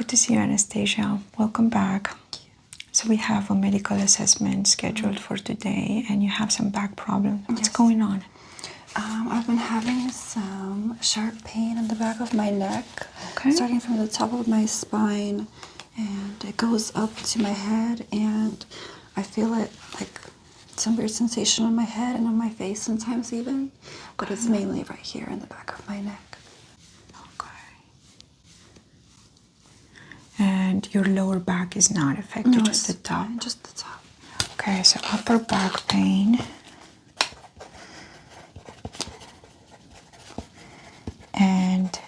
Good to see you, Anastasia. Welcome back. So we have a medical assessment scheduled for today, and you have some back problems. What's going on? I've been having some sharp pain in the back of my neck, starting from the top of my spine, and it goes up to my head, and I feel it like some weird sensation on my head and on my face sometimes even, but it's mainly right here in the back of my neck. And your lower back is not affected, No, just the top? Fine, just the top. Okay, so upper back pain. And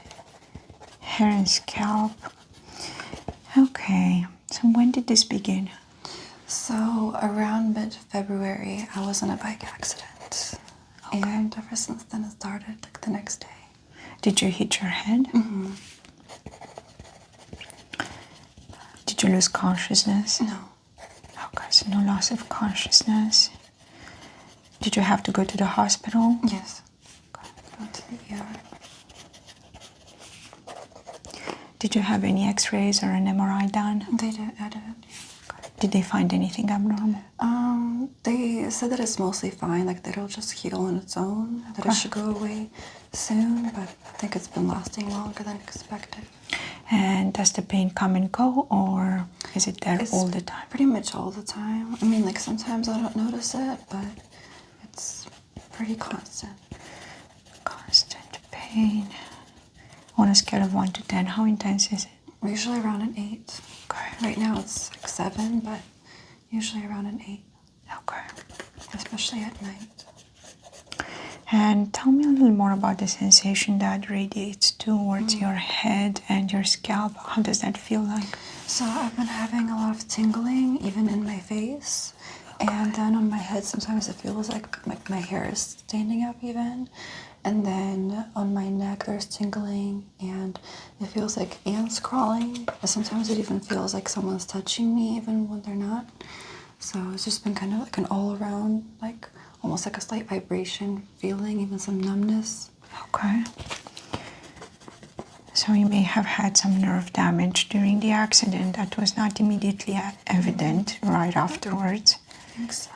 hair and scalp. Okay, so when did this begin? So around mid-February, I was in a bike accident. Okay. And ever since then it started like the next day. Did you hit your head? Mm-hmm. Did you lose consciousness? No. Okay, so no loss of consciousness. Did you have to go to the hospital? Yes. Went to the ER. Did you have any x-rays or an MRI done? They did, I did. Did they find anything abnormal? They said that it's mostly fine, like that it'll just heal on its own, that it should go away soon, but I think it's been lasting longer than expected. And does the pain come and go, or is it there all the time? Pretty much all the time. I mean, like sometimes I don't notice it, but it's pretty constant. Constant pain. On a scale of 1 to 10, how intense is it? Usually around an 8. Okay. Right now it's like 7, but usually around an 8. Okay. Especially at night. And tell me a little more about the sensation that radiates towards your head and your scalp. How does that feel like? So I've been having a lot of tingling, even in my face. And then on my head, sometimes it feels like my hair is standing up even. And then on my neck, there's tingling, and it feels like ants crawling. And sometimes it even feels like someone's touching me, even when they're not. So it's just been kind of like an all-around, like almost like a slight vibration feeling, even some numbness. Okay. So you may have had some nerve damage during the accident that was not immediately evident right afterwards. I think so.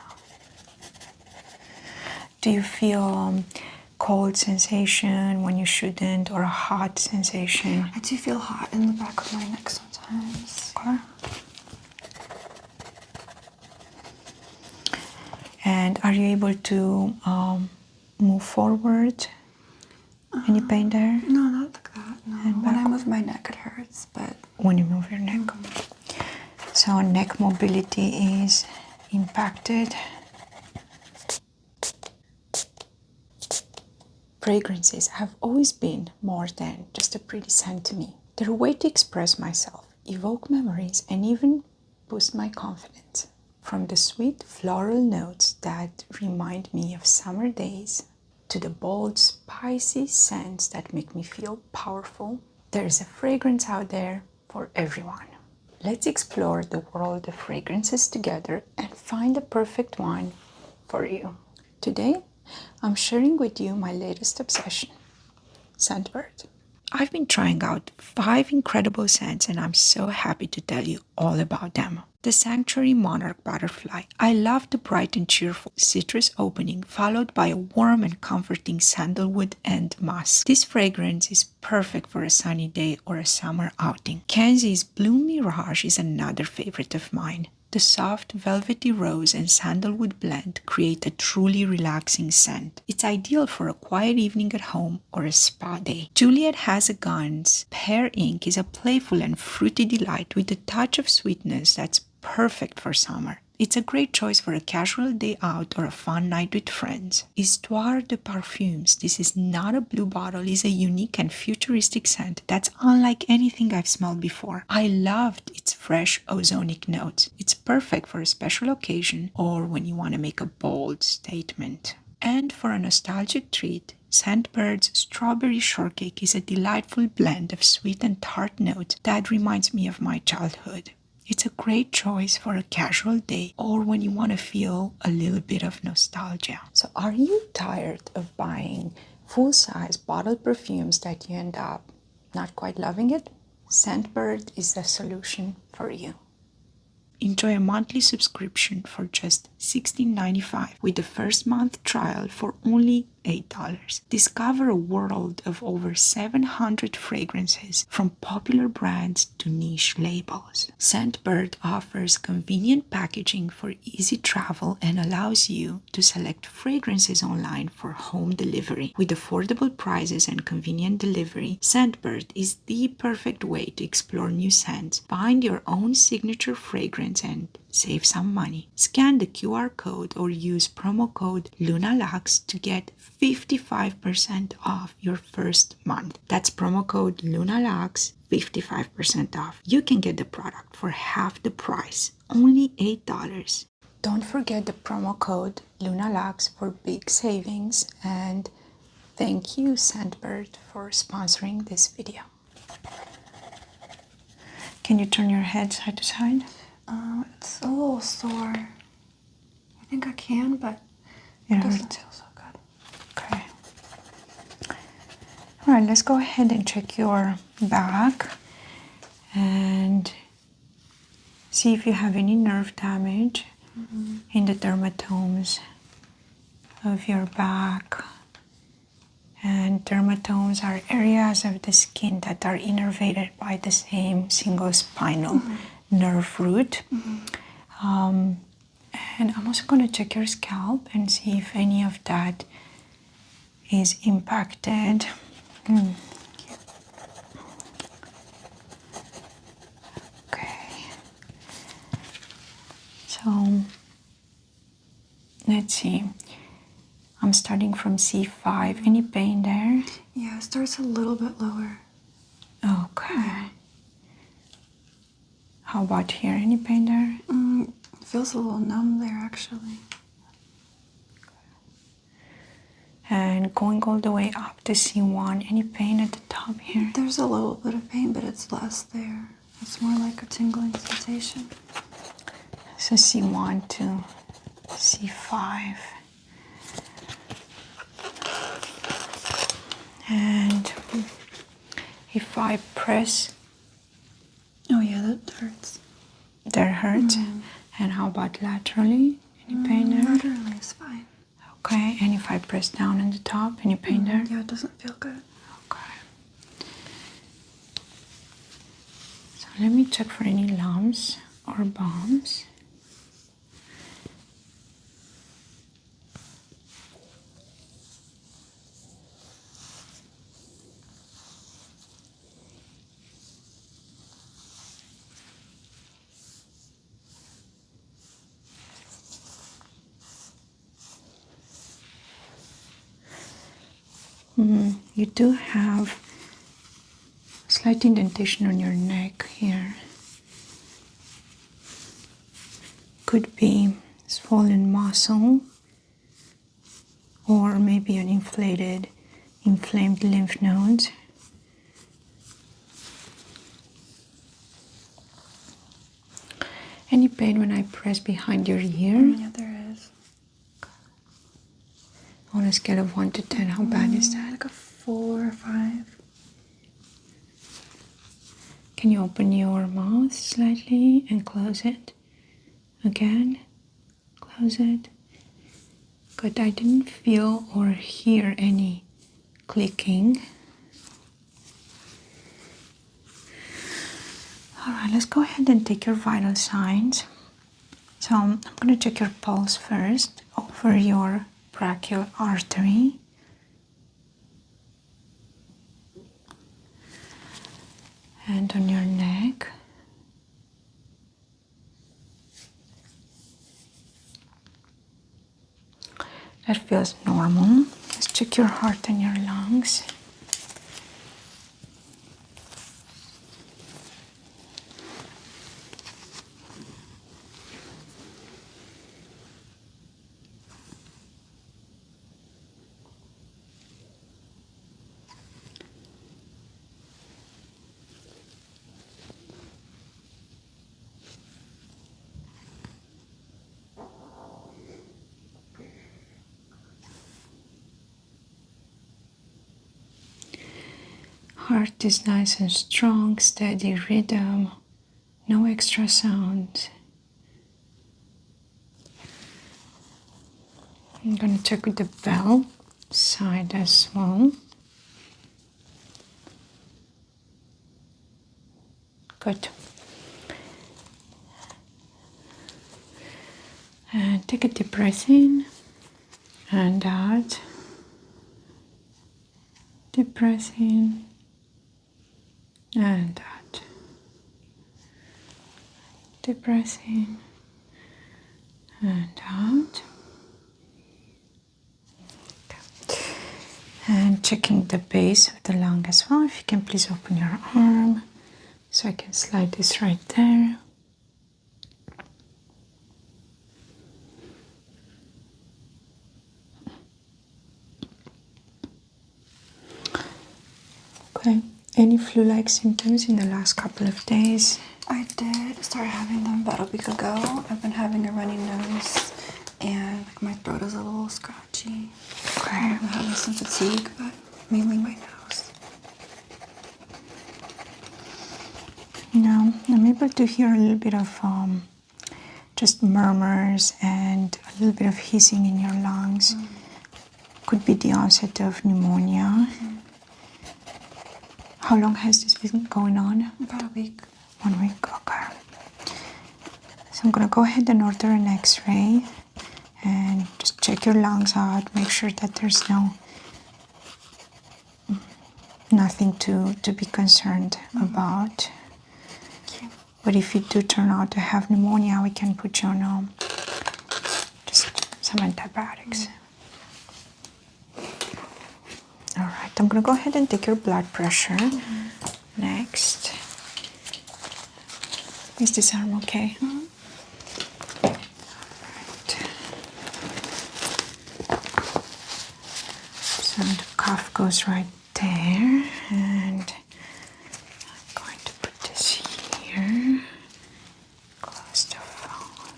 Do you feel cold sensation when you shouldn't, or a hot sensation? I do feel hot in the back of my neck sometimes. Okay. And are you able to move forward? Any pain there? No, not like that. No. And when I move my neck, it hurts, but... When you move your neck. So neck mobility is impacted. Fragrances have always been more than just a pretty scent to me. They're a way to express myself, evoke memories, and even boost my confidence. From the sweet floral notes that remind me of summer days, to the bold, spicy scents that make me feel powerful, there is a fragrance out there for everyone. Let's explore the world of fragrances together and find the perfect one for you. Today, I'm sharing with you my latest obsession, Scentbird. I've been trying out 5 incredible scents, and I'm so happy to tell you all about them. The Sanctuary Monarch Butterfly. I love the bright and cheerful citrus opening, followed by a warm and comforting sandalwood and musk. This fragrance is perfect for a sunny day or a summer outing. Kenzie's Blue Mirage is another favorite of mine. The soft, velvety rose and sandalwood blend create a truly relaxing scent. It's ideal for a quiet evening at home or a spa day. Juliet Has a Gun's Pear Ink is a playful and fruity delight with a touch of sweetness that's perfect for summer. It's a great choice for a casual day out or a fun night with friends. Histoire de Parfums. This is not a blue bottle, is a unique and futuristic scent that's unlike anything I've smelled before. I loved its fresh ozonic notes. It's perfect for a special occasion or when you want to make a bold statement. And for a nostalgic treat, Scentbird's Strawberry Shortcake is a delightful blend of sweet and tart notes that reminds me of my childhood. It's a great choice for a casual day or when you want to feel a little bit of nostalgia. So are you tired of buying full-size bottle perfumes that you end up not quite loving it? Scentbird is the solution for you. Enjoy a monthly subscription for just $16.95 with the first month trial for only $8. Discover a world of over 700 fragrances from popular brands to niche labels. Scentbird offers convenient packaging for easy travel and allows you to select fragrances online for home delivery. With affordable prices and convenient delivery, Scentbird is the perfect way to explore new scents, find your own signature fragrance, and save some money. Scan the QR code or use promo code LUNALUX to get 55% off your first month. That's promo code LUNALUX, 55% off. You can get the product for half the price, only $8. Don't forget the promo code LUNALUX for big savings, and thank you, Scentbird, for sponsoring this video. Can you turn your head side to side? It's a little sore. I think I can, but It it doesn't hurts. feel so good. Okay. All right, let's go ahead and check your back and see if you have any nerve damage in the dermatomes of your back. And dermatomes are areas of the skin that are innervated by the same single spinal nerve root. And I'm also going to check your scalp and see if any of that is impacted. Okay. So let's see. I'm starting from C5. Any pain there? Yeah, it starts a little bit lower. Okay. How about here? Any pain there? It feels a little numb there, actually. And going all the way up to C1. Any pain at the top here? There's a little bit of pain, but it's less there. It's more like a tingling sensation. So C1 to C5. And if I press, Oh yeah, that hurts. that hurts. And how about laterally? Any pain there? Laterally is fine. Okay, and if I press down on the top, any pain there? Yeah, it doesn't feel good. Okay. So let me check for any lumps or bumps. You do have slight indentation on your neck here. Could be swollen muscle or maybe an inflamed lymph node. Any pain when I press behind your ear? Yeah, there is. On a scale of 1 to 10, how bad is that? Like a 4 or 5. Can you open your mouth slightly and close it? Again, close it. Good, I didn't feel or hear any clicking. All right, let's go ahead and take your vital signs. So I'm going to check your pulse first over your brachial artery. And on your neck. That feels normal. Let's check your heart and your lungs. heart is nice and strong, steady rhythm, no extra sound. I'm going to check with the bell side as well. Good. And take a deep breath in and out. Deep breath in and out. Deep breath in and out. Okay. And checking the base of the lung as well. If you can please open your arm so I can slide this right there. Okay. Any flu-like symptoms in the last couple of days? I did start having them about a week ago. I've been having a runny nose and my throat is a little scratchy. Okay. I'm having some fatigue, but mainly my nose. Now, I'm able to hear a little bit of just murmurs and a little bit of hissing in your lungs. Could be the onset of pneumonia. How long has this been going on? About a week. 1 week, okay. So I'm gonna go ahead and order an x-ray and just check your lungs out, make sure that there's nothing to be concerned about. But if you do turn out to have pneumonia, we can put you on just some antibiotics. All right, I'm gonna go ahead and take your blood pressure next. Is this arm okay? All right. So the cuff goes right there, and I'm going to put this here, close the phone.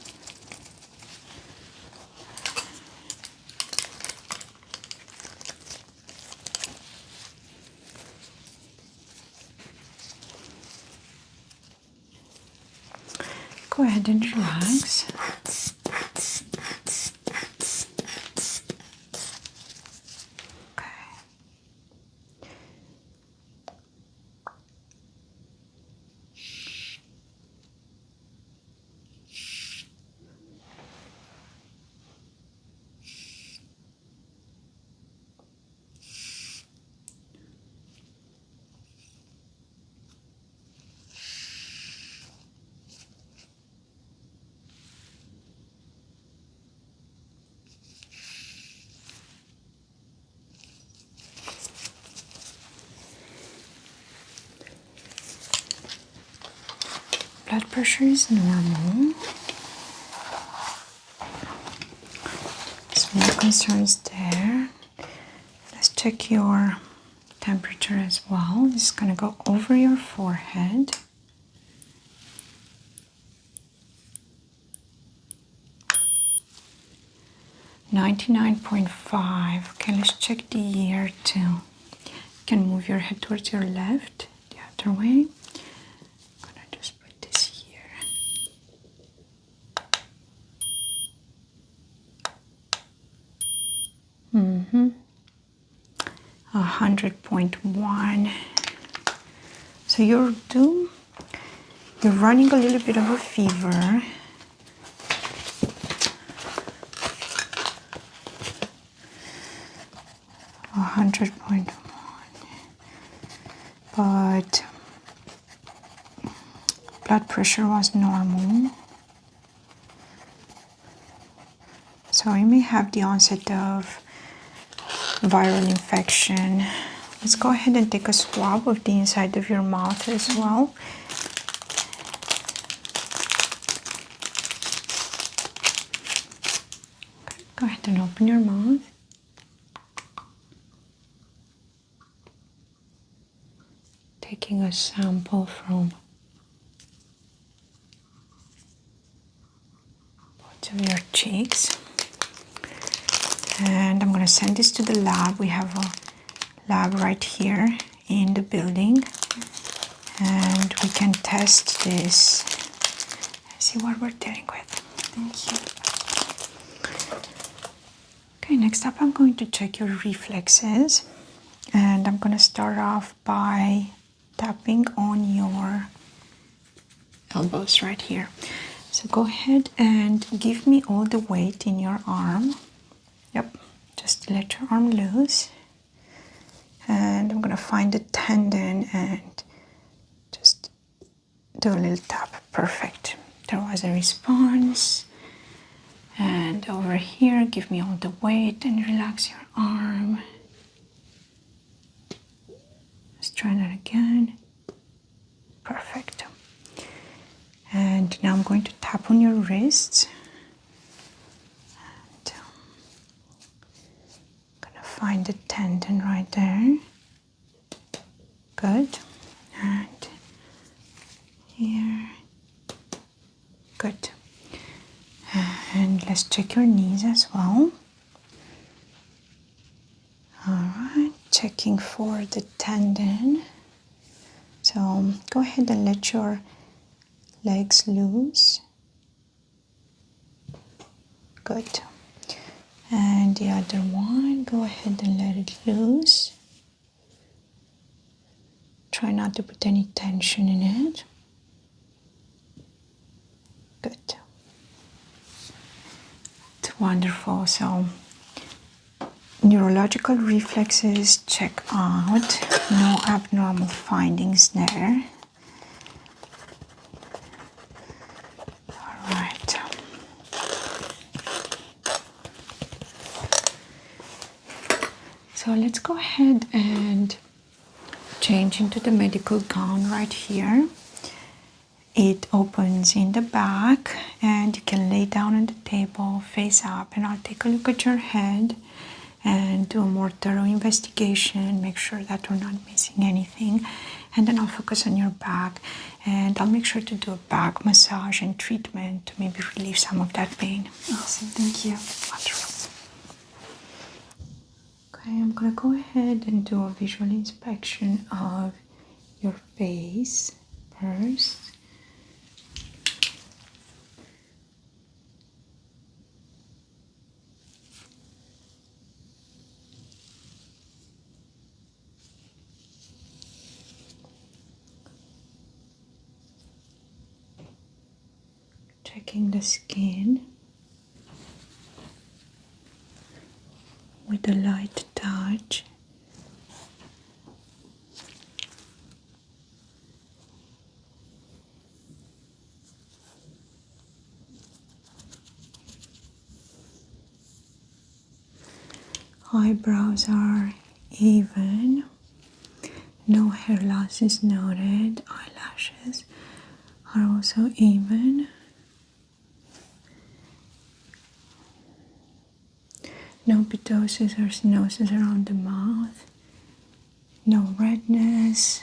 Go ahead and relax. Okay. Blood pressure is normal. So no concerns there. Let's check your temperature as well. This is going to go over your forehead. .5. Okay, let's check the ear too. You can move your head towards your left, the other way. I'm gonna just put this here. 100.1. So you're running a little bit of a fever. A 100.1, but blood pressure was normal. So you may have the onset of viral infection. Let's go ahead and take a swab of the inside of your mouth as well. Okay, go ahead and open your mouth. Taking a sample from both of your cheeks. And I'm going to send this to the lab. We have a lab right here in the building and we can test this and see what we're dealing with. Thank you. Okay, next up I'm going to check your reflexes, and I'm going to start off by tapping on your elbows right here. So go ahead and give me all the weight in your arm. Yep, just let your arm loose. And I'm going to find the tendon and just do a little tap. Perfect. There was a response. And over here, give me all the weight and relax your arm. Let's try that again. Perfect. And now I'm going to tap on your wrists. And I'm gonna find the tendon right there. Good. And here. Good. And let's check your knees as well. Alright, checking for the tendon. So go ahead and let your legs loose. Good. And the other one, go ahead and let it loose. Try not to put any tension in it. Good. It's wonderful. So neurological reflexes check out. No abnormal findings there. All right. So let's go ahead and change into the medical gown right here. It opens in the back and you can lay down on the table face up, and I'll take a look at your head and do a more thorough investigation, make sure that we're not missing anything, and then I'll focus on your back and I'll make sure to do a back massage and treatment to maybe relieve some of that pain. Awesome, thank you. Wonderful. Okay, I'm gonna go ahead and do a visual inspection of your face first. Checking the skin with a light touch. Eyebrows are even. No hair loss is noted. Eyelashes are also even. No ptosis or stenosis around the mouth. No redness.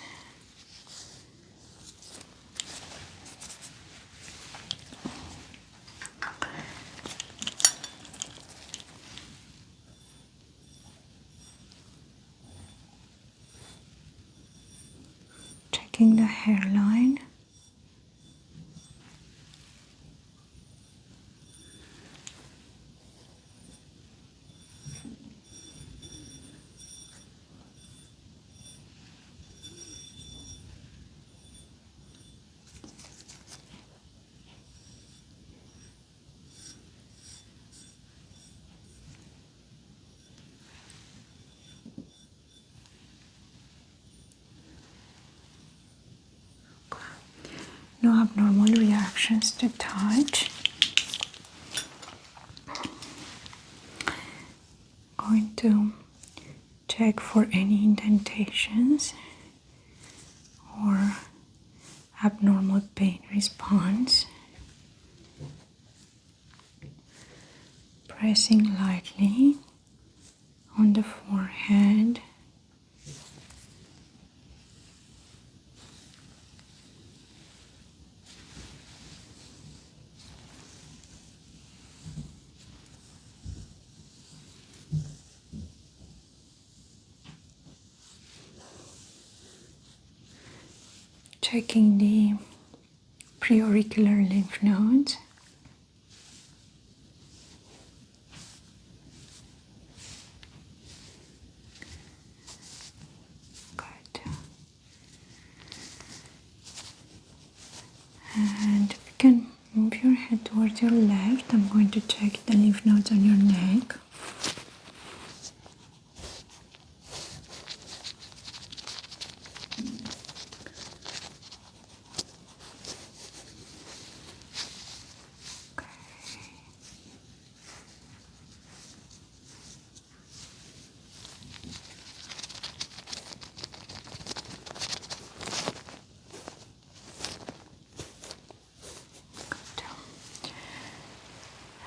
Checking the hairline. No abnormal reactions to touch. Going to check for any indentations or abnormal pain response. Pressing lightly on the forehead. checking the preauricular lymph nodes. Good. And if you can move your head towards your left, I'm going to check the lymph nodes on your neck.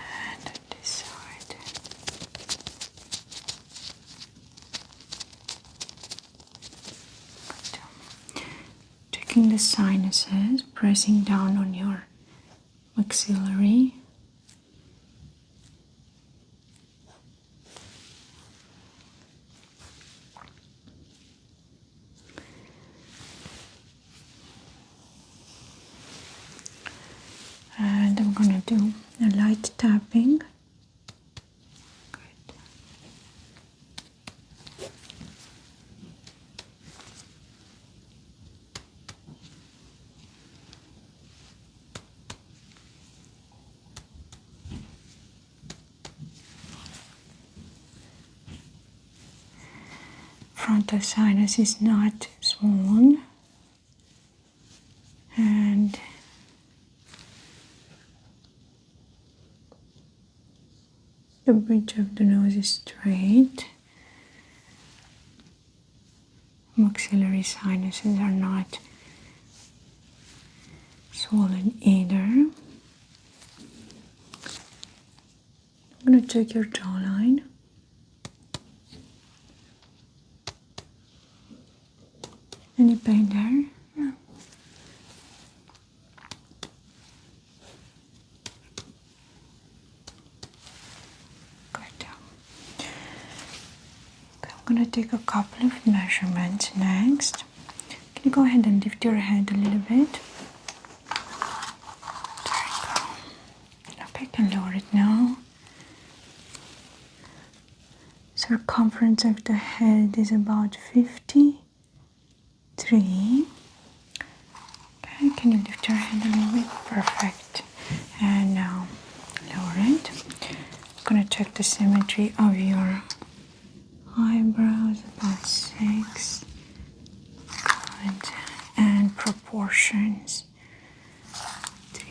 And on this side. Checking the sinuses, pressing down on your maxillary. And I'm going to do a light tapping. Good. Frontal sinus is not swollen, and the bridge of the nose is straight. Maxillary sinuses are not swollen either. I'm going to check your jawline. Any pain there? No. Good. Okay, I'm going to take a couple of measurements next. Can you go ahead and lift your head a little bit? There you go. Okay, can lower it now. Circumference of the head is about 53. Okay, can you lift your head a little bit? Perfect. And now lower it. I'm going to check the symmetry of your eyebrows, about 6. Good. And proportions. 3.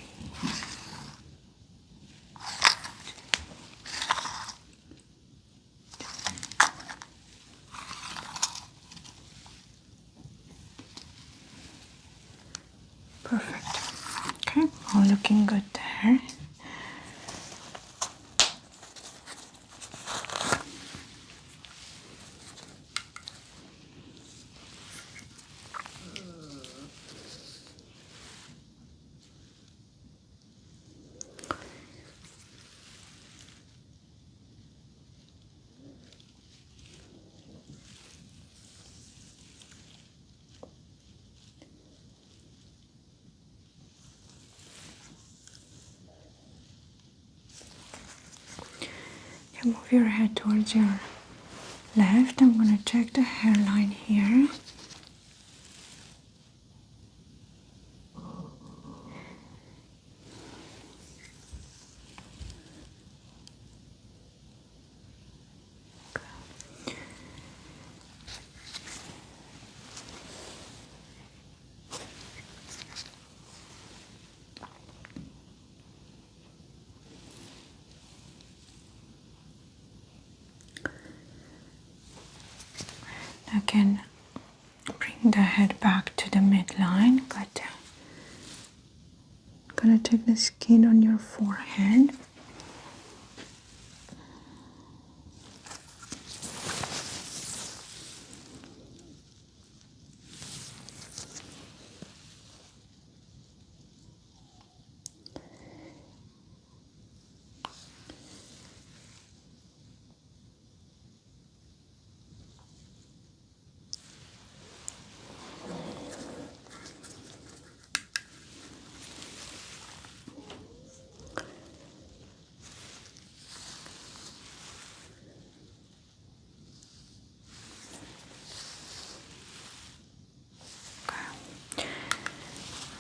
Perfect. Okay, all looking good there. You move your head towards your left. I'm going to check the hairline here. Again, bring the head back to the midline. Good. I'm gonna take the skin on your forehead.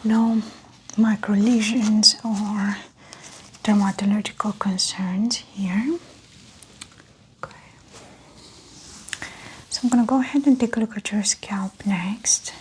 No micro lesions or dermatological concerns here. Okay. So I'm going to go ahead and take a look at your scalp next.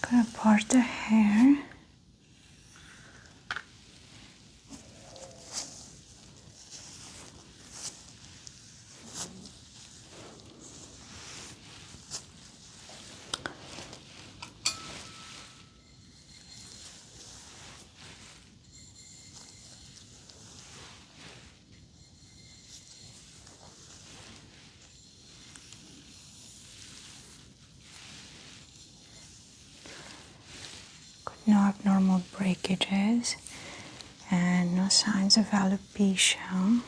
Gonna part the hair. No abnormal breakages and no signs of alopecia.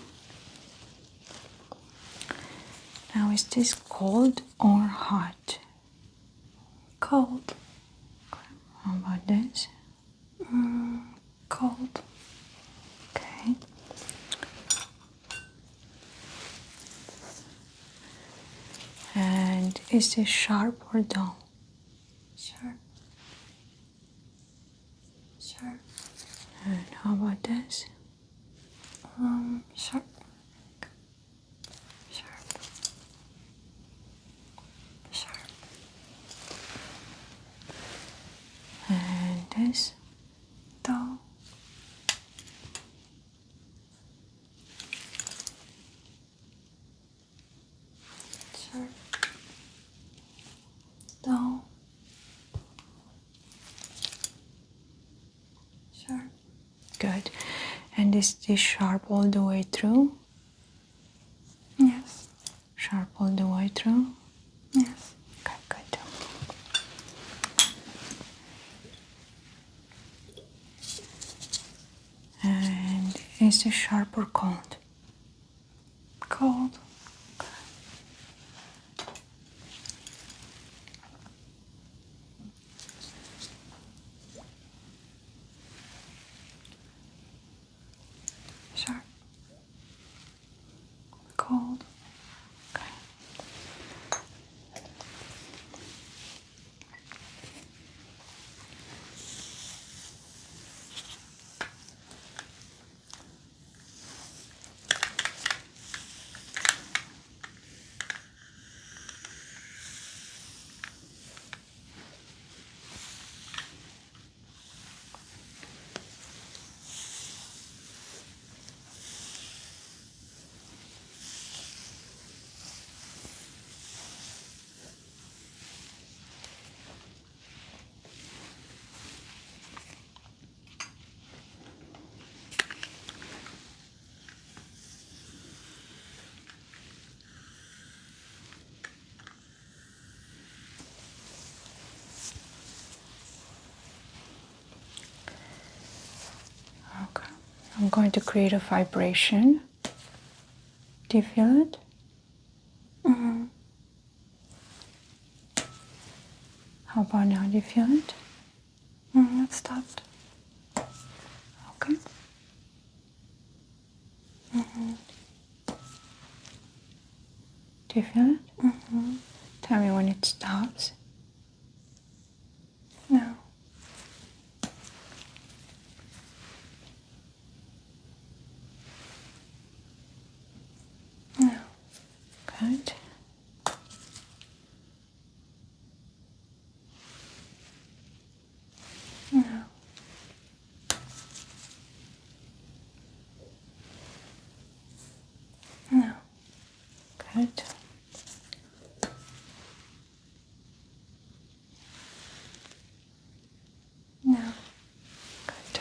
Now, is this cold or hot? Cold. How about this? Cold. Okay. And is this sharp or dull? Sharp. Sharp. And how about this? Sharp. Sharp. Sharp. And this? Dull. Sharp. Dull. Sharp. Good. And is this sharp all the way through? Yes. Sharp all the way through? Yes. Okay, good. And is this sharp or cold? Cold. Sharp. Cold. Okay. Okay. I'm going to create a vibration. Do you feel it? Mm-hmm. How about now? Do you feel it? It stopped. Okay. Do you feel it? Tell me when it stops. No. No. Good. No. No. Good. No. Good.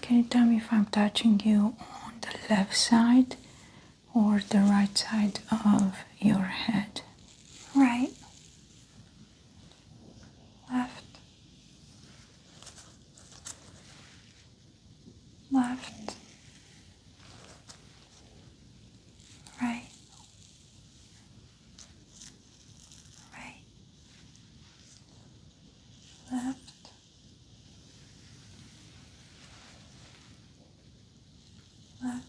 can you tell me if I'm touching you on the left side or the right side of your head? Right. Left. Left. Right. Right. Left. Left.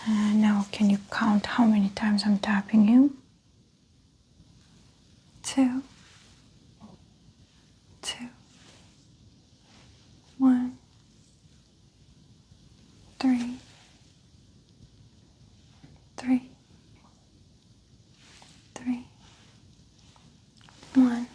And now can you count how many times I'm tapping you? 2. 2. 1. 3. 3. 3. 1.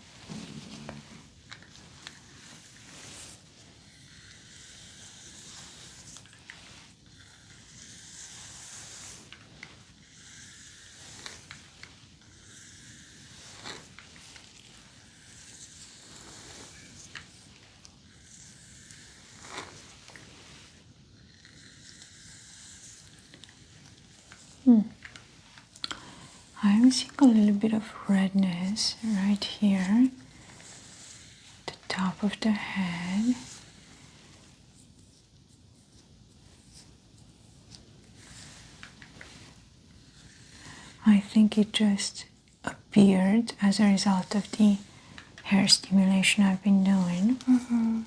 I'm seeing a little bit of redness right here, the top of the head. I think it just appeared as a result of the hair stimulation I've been doing. Mm-hmm.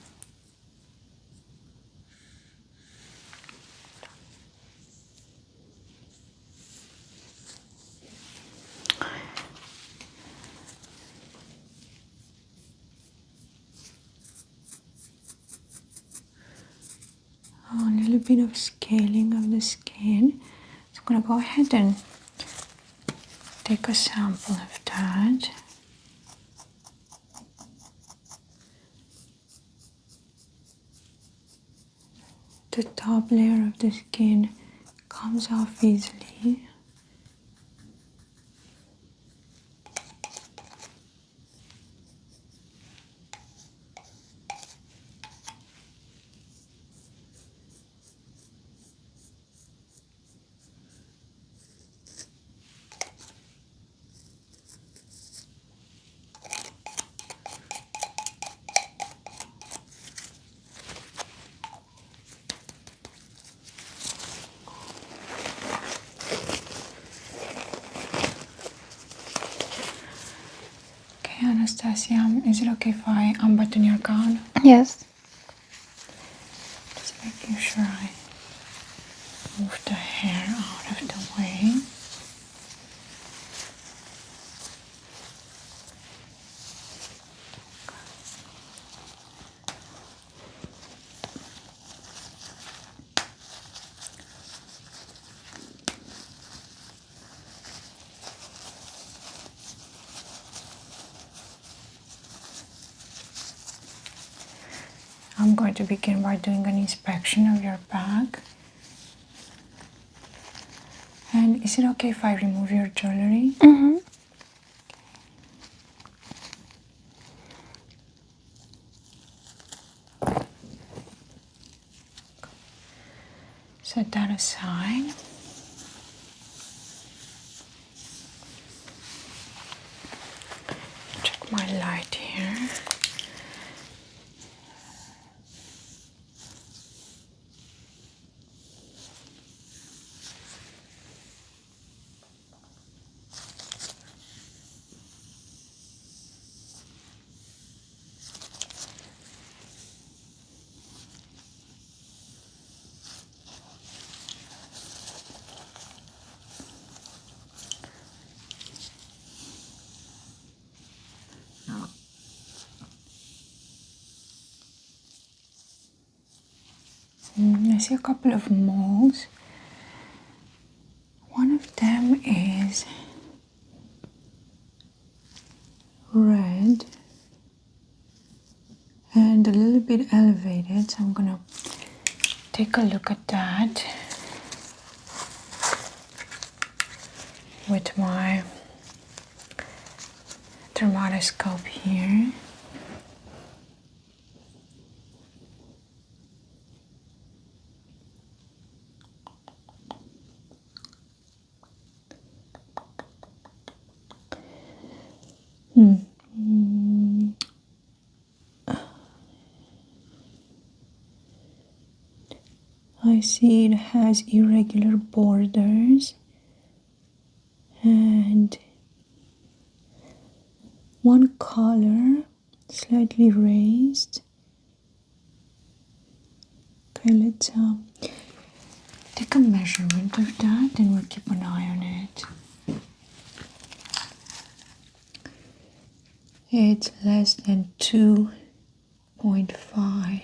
Oh, a little bit of scaling of the skin. So I'm going to go ahead and take a sample of that. The top layer of the skin comes off easily. Okay, Anastasia, is it okay if I unbutton your gown? Yes. Just making sure I move the hair out of the way. I'm going to begin by doing an inspection of your back. And is it okay if I remove your jewelry? Mm-hmm. Set that aside. Check my light here. I see a couple of moles. One of them is red and a little bit elevated, so I'm gonna take a look at that with my dermatoscope here. I see it has irregular borders and one color slightly raised. Okay, let's take a measurement of that and we'll keep an eye on it. It's less than 2.5.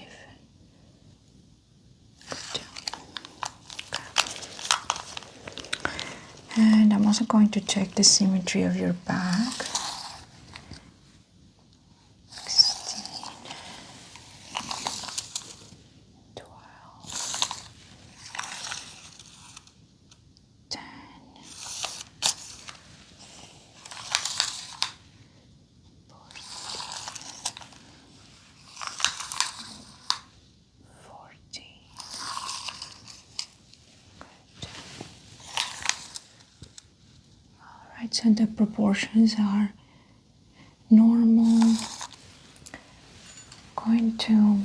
And I'm also going to check the symmetry of your back. 16, 12, 10, 14. Alright, so the proportions are normal. Going to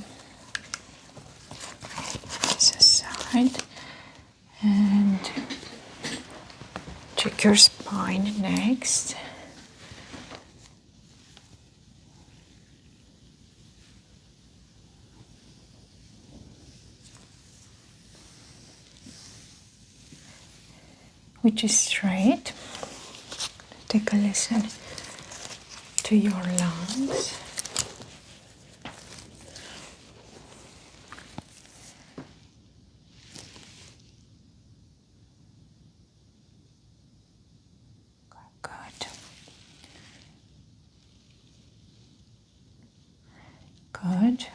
this aside and check your spine next. Which is straight. Take a listen to your lungs. Good. Good.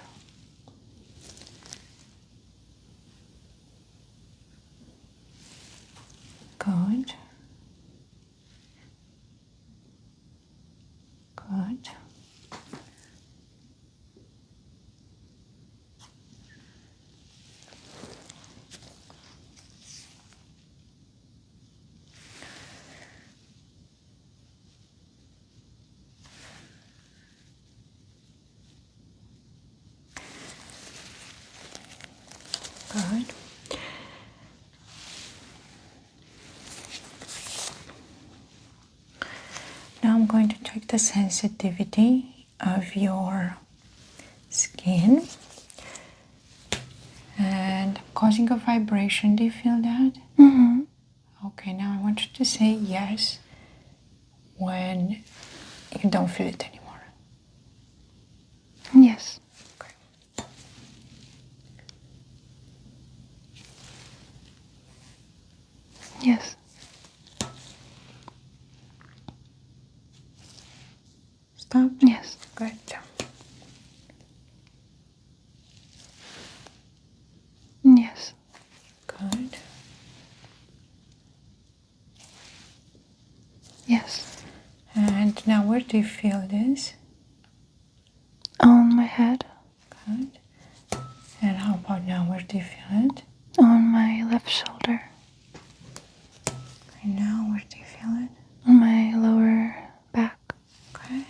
Good. Good. Good. Now I'm going to check the sensitivity of your skin. And I'm causing a vibration. Do you feel that? Mm-hmm. Okay, now I want you to say yes when you don't feel it anymore. Yes. Okay. Yes. Stop. Yes. Good. Yes. Good. Yes. And now where do you feel this? On my head. Good. And how about now? Where do you feel it? On my left shoulder. And now where do you feel it? On my lower back. Okay.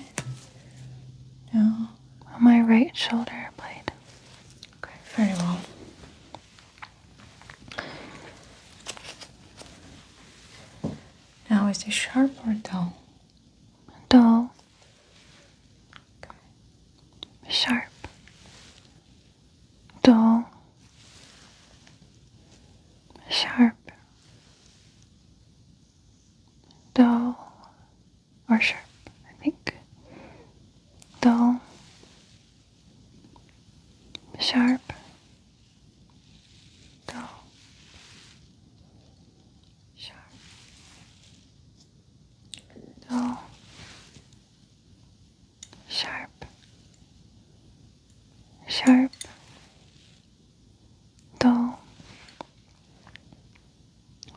Now. On my right shoulder blade. Okay, very well. Now is it sharp or dull? Dull. Okay. Sharp. Dull. Sharp. Dull. Or sharp, I think. Dull. Sharp. Dull. Sharp. Dull. Sharp. Sharp. Dull.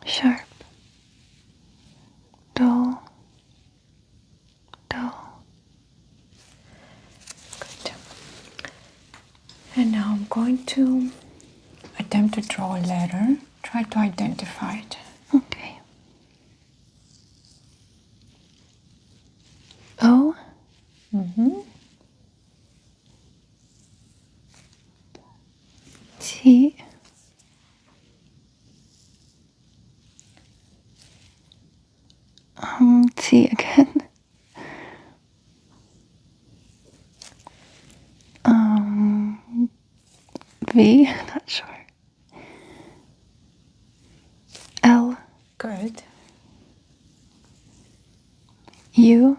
Sharp. Dull. Dull. Good. And now I'm going to attempt to draw a letter. Try to identify it. Okay. O. T. T again. V, not sure. L. Good. U.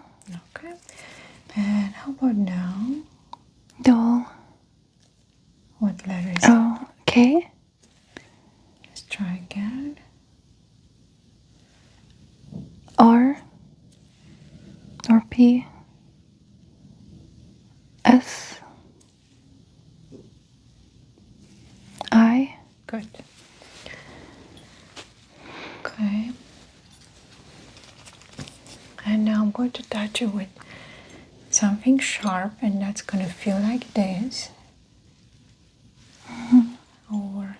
Okay. And how about now? Dol. What letter is O. K. Let's try again. R. Or P. S. I. Good. Okay. And now I'm going to touch you with something sharp, and that's going to feel like this. Or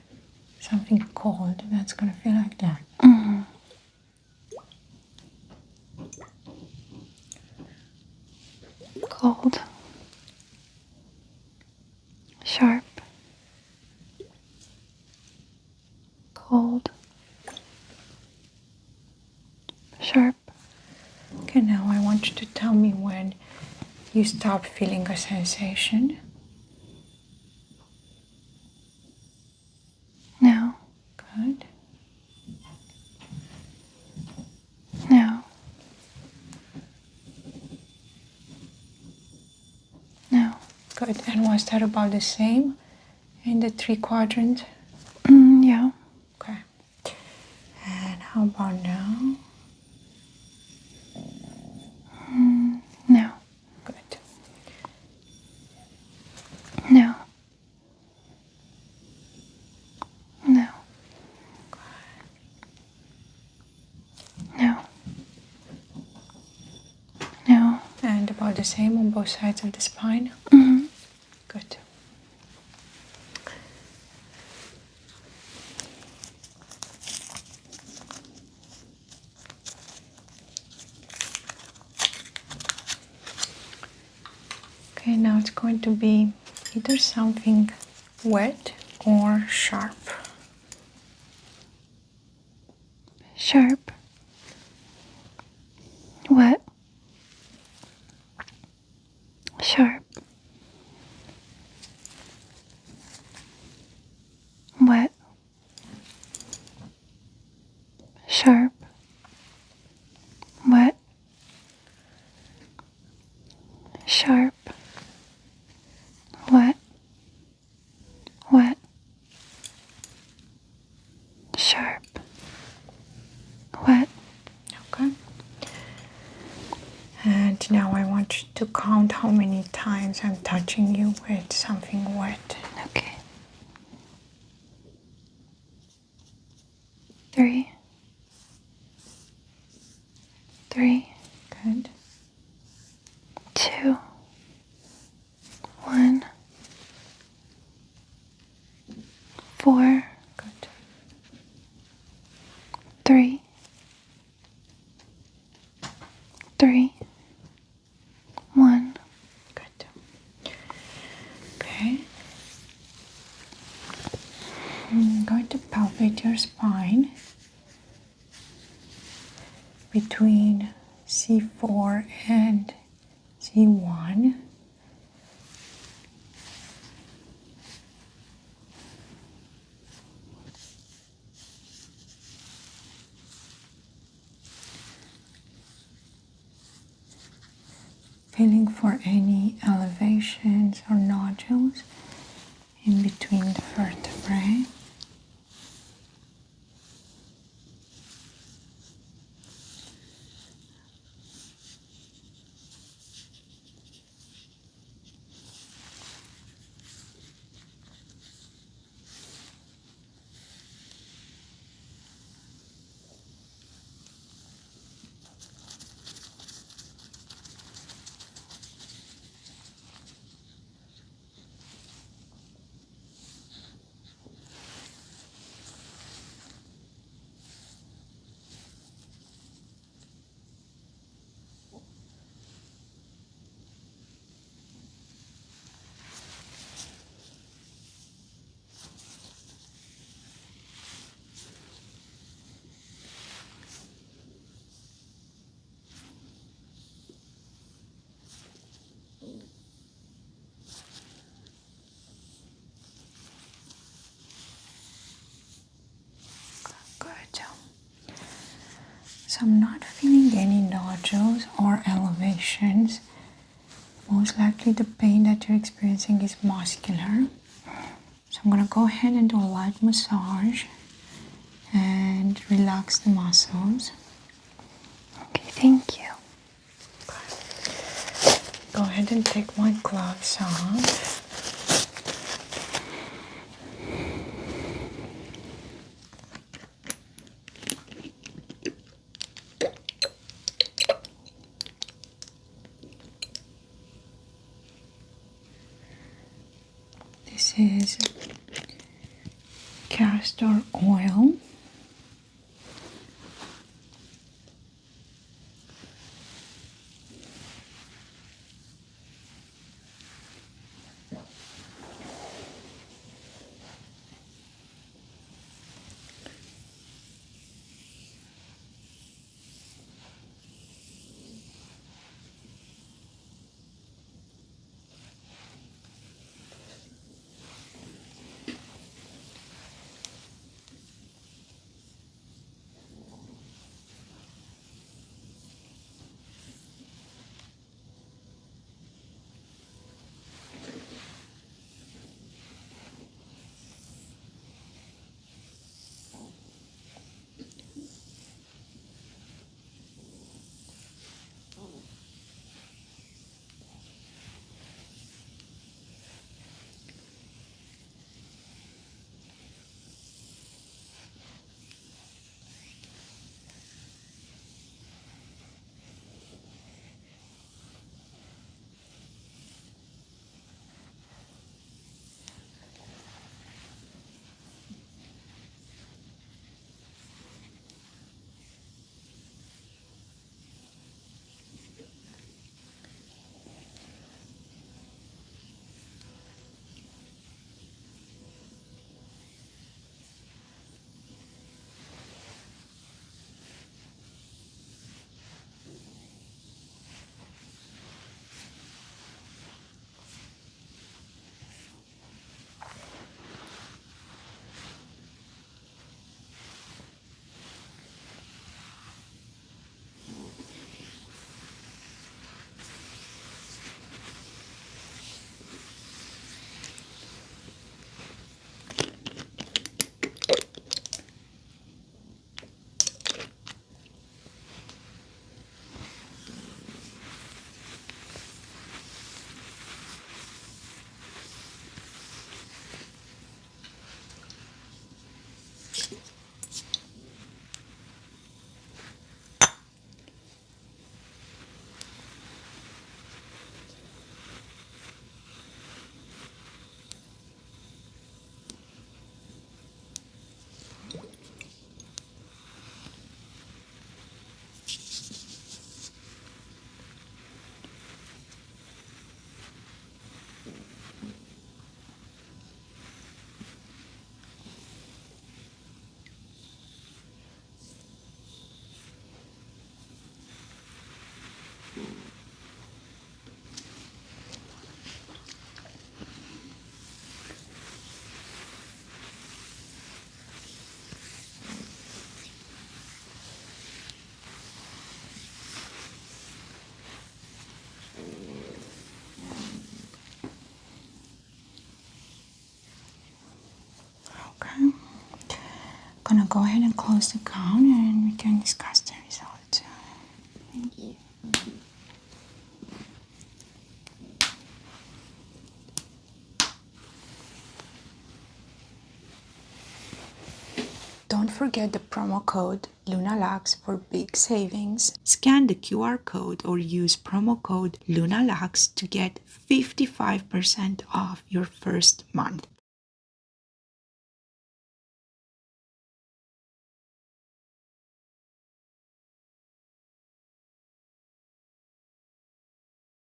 something cold, that's going to feel like that. Cold. Sharp. Cold. Sharp. Okay, now I want you to tell me when you stop feeling a sensation. Now. Good. Now. Now. Good. And was that about the same in the 3 quadrants? Yeah. Okay. And how about now? Now. Good. Now. Now. Now. Now. And about the same on both sides of the spine? Good. Okay, now it's going to be either something wet or sharp. Sharp. Wet. Sharp. Wet. Sharp. Wet. Sharp. Wet. Wet. Sharp. Wet. Okay. And now I want you to count how many times I'm touching you with something wet. Okay. 3. 3. Good. 2. 1. 4. Good. 3. 3. 1. Good. Okay. I'm going to palpate your spine between C4 and C1. Feeling for any elevations or nodules in between the vertebrae. So I'm not feeling any nodules or elevations. Most likely the pain that you're experiencing is muscular. So I'm gonna go ahead and do a light massage and relax the muscles. Okay, thank you. Go ahead and take my gloves off. This is castor oil. Okay. Gonna go ahead and close the gown and we can discuss the results. Thank you. Don't forget the promo code LUNALUX for big savings. Scan the QR code or use promo code LUNALUX to get 55% off your first month.